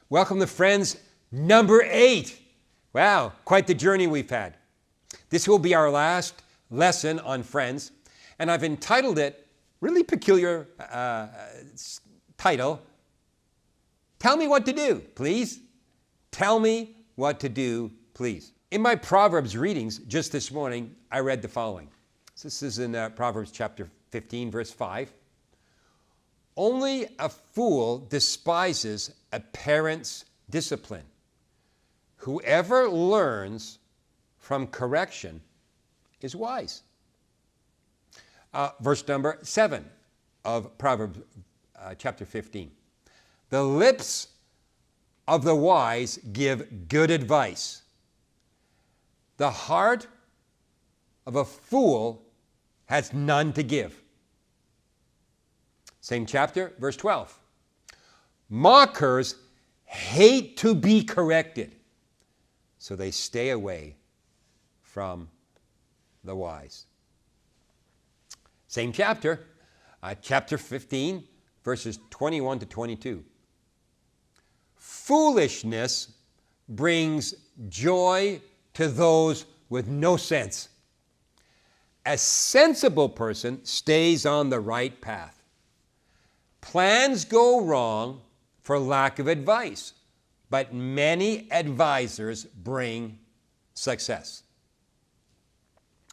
Welcome to Friends number 8. Wow, quite the journey we've had. This will be our last lesson on Friends, and I've entitled it, really peculiar title, Tell Me What to Do, Please. Tell me what to do, please. In my Proverbs readings just this morning, I read the following. This is in Proverbs chapter 15, verse 5. Only a fool despises a parent's discipline. Whoever learns from correction is wise. Verse number 7 of Proverbs chapter 15. The lips of the wise give good advice. The heart of a fool has none to give. Same chapter, verse 12. Mockers hate to be corrected, so they stay away from the wise. Same chapter, chapter 15, verses 21 to 22. Foolishness brings joy to those with no sense. A sensible person stays on the right path. Plans go wrong for lack of advice, but many advisors bring success.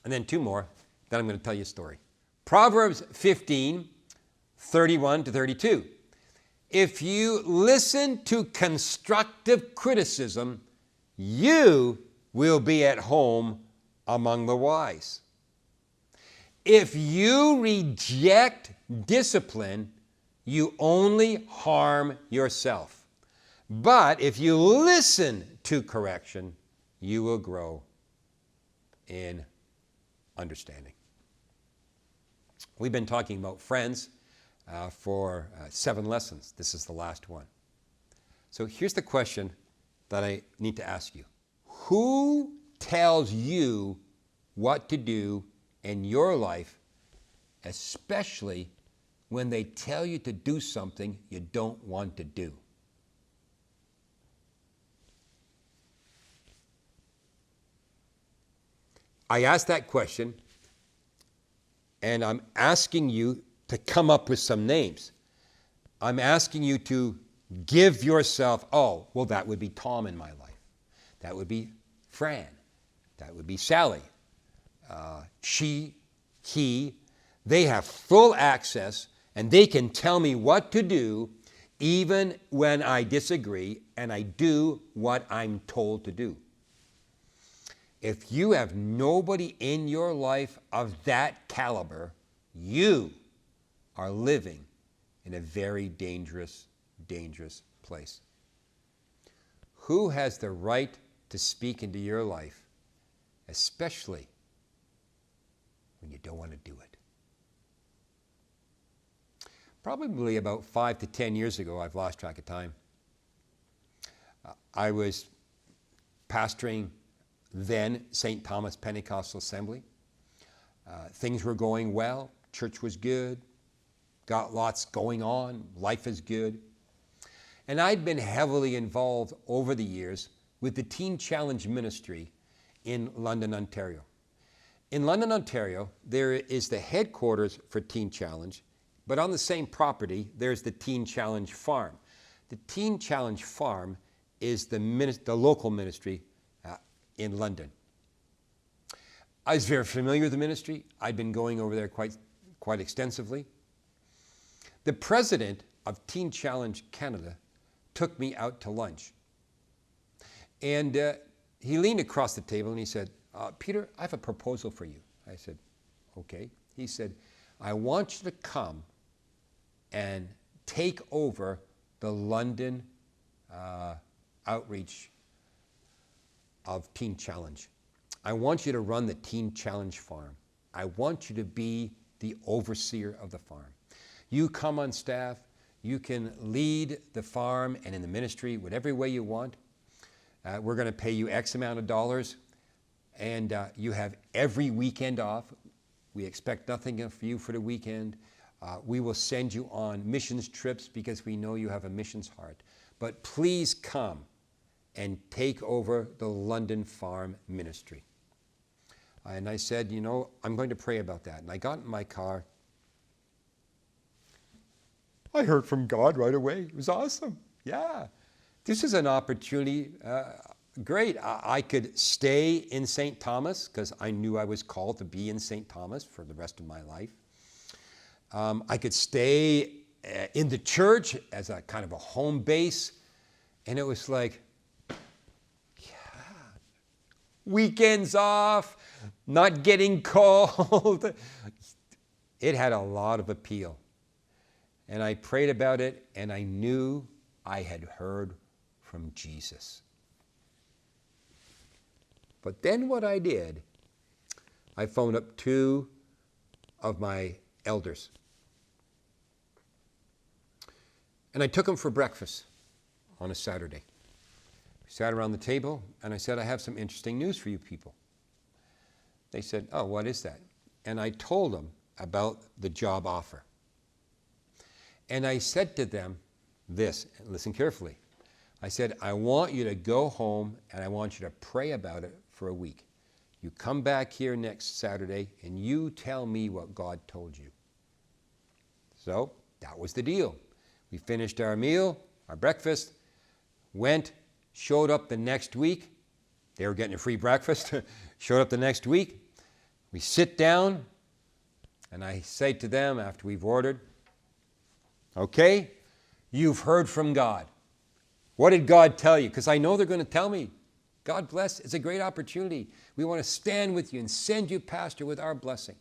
And then two more, then I'm going to tell you a story. Proverbs 15, 31 to 32. If you listen to constructive criticism, you will be at home among the wise. If you reject discipline, you only harm yourself. But if you listen to correction, you will grow in understanding. We've been talking about friends for 7 lessons. This is the last one. So here's the question that I need to ask you. Who tells you what to do in your life, especially when they tell you to do something you don't want to do? I asked that question, and I'm asking you to come up with some names. I'm asking you to give yourself, oh, well, that would be Tom in my life. That would be Fran. That would be Sally. She, he, they have full access, and they can tell me what to do even when I disagree, and I do what I'm told to do. If you have nobody in your life of that caliber, you are living in a very dangerous, dangerous place. Who has the right to speak into your life, especially when you don't want to do it? Probably about 5 to 10 years ago, I've lost track of time, I was pastoring then St. Thomas Pentecostal Assembly. Things were going well. Church was good. Got lots going on. Life is good. And I'd been heavily involved over the years with the Teen Challenge ministry in London, Ontario. In London, Ontario, there is the headquarters for Teen Challenge, but on the same property, there's the Teen Challenge Farm. The Teen Challenge Farm is the local ministry in London. I was very familiar with the ministry. I'd been going over there quite extensively. The president of Teen Challenge Canada took me out to lunch. And he leaned across the table and he said, Peter, I have a proposal for you. I said, okay. He said, I want you to come and take over the London outreach of Teen Challenge. I want you to run the Teen Challenge Farm. I want you to be the overseer of the farm. You come on staff, you can lead the farm and in the ministry whatever way you want. We're going to pay you X amount of dollars, and you have every weekend off. We expect nothing of you for the weekend. We will send you on missions trips because we know you have a missions heart. but please come and take over the London Farm ministry. And I said, I'm going to pray about that. And I got in my car. I heard from God right away. It was awesome. Yeah. This is an opportunity. Great. I could stay in St. Thomas because I knew I was called to be in St. Thomas for the rest of my life. I could stay in the church as a kind of a home base. And it was like, weekends off, not getting called. It had a lot of appeal. And I prayed about it, and I knew I had heard from Jesus. But then what I did, I phoned up 2 of my elders. And I took them for breakfast on a Saturday. We sat around the table, and I said, I have some interesting news for you people. They said, oh, what is that? And I told them about the job offer. And I said to them this, listen carefully. I said, I want you to go home, and I want you to pray about it for a week. You come back here next Saturday, and you tell me what God told you. So that was the deal. We finished our meal, our breakfast, showed up the next week. They were getting a free breakfast. Showed up the next week. We sit down, and I say to them after we've ordered, okay, you've heard from God. What did God tell you? Because I know they're going to tell me. God bless. It's a great opportunity. We want to stand with you and send you, Pastor, with our blessing.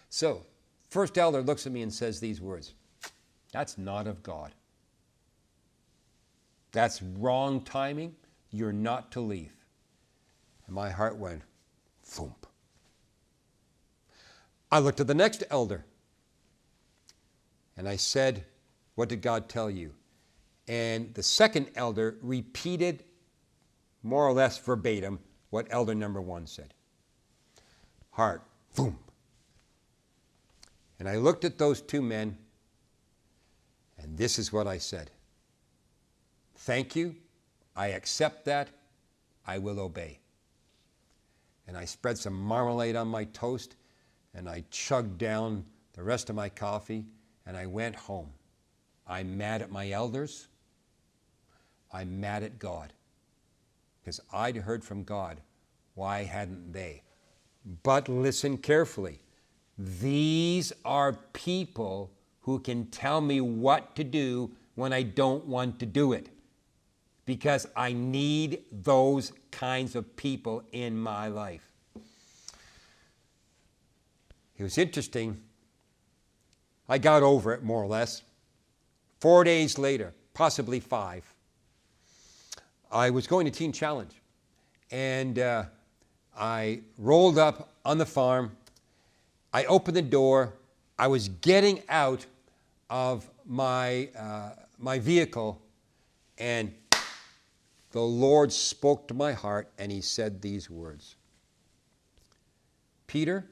So, first elder looks at me and says these words. That's not of God. That's wrong timing. You're not to leave. And my heart went, thump. I looked at the next elder. And I said, what did God tell you? And the second elder repeated more or less verbatim what elder number 1 said. Heart, boom. And I looked at those 2 men, and this is what I said. Thank you. I accept that. I will obey. And I spread some marmalade on my toast, and I chugged down the rest of my coffee, and I went home. I'm mad at my elders. I'm mad at God. Because I'd heard from God. Why hadn't they? But listen carefully. These are people who can tell me what to do when I don't want to do it. Because I need those kinds of people in my life. It was interesting. I got over it, more or less. 4 days later, possibly 5, I was going to Teen Challenge. And I rolled up on the farm. I opened the door. I was getting out of my vehicle, and the Lord spoke to my heart, and he said these words. Peter,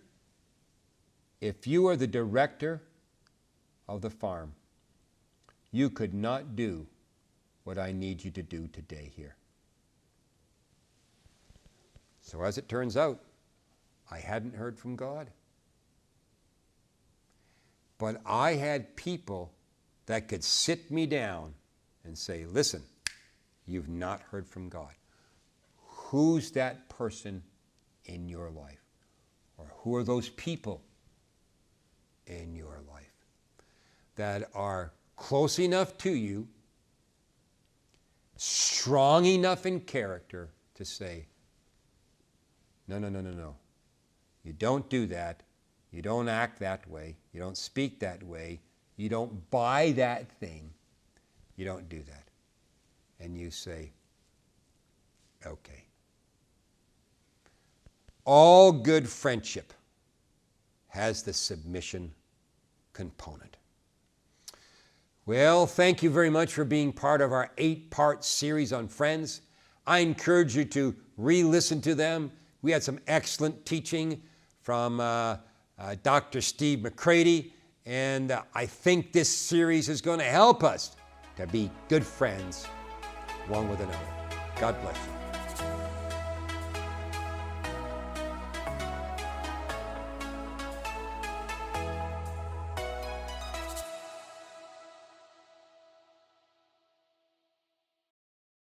if you are the director of the farm, you could not do what I need you to do today here. So as it turns out, I hadn't heard from God. But I had people that could sit me down and say, listen, you've not heard from God. Who's that person in your life? Or who are those people in your life that are close enough to you, strong enough in character to say, no. You don't do that. You don't act that way. You don't speak that way. You don't buy that thing. You don't do that. And you say, okay. All good friendship has the submission component. Well, thank you very much for being part of our 8-part series on Friends. I encourage you to re-listen to them. We had some excellent teaching from Dr. Steve McCready, and I think this series is going to help us to be good friends one with another. God bless you.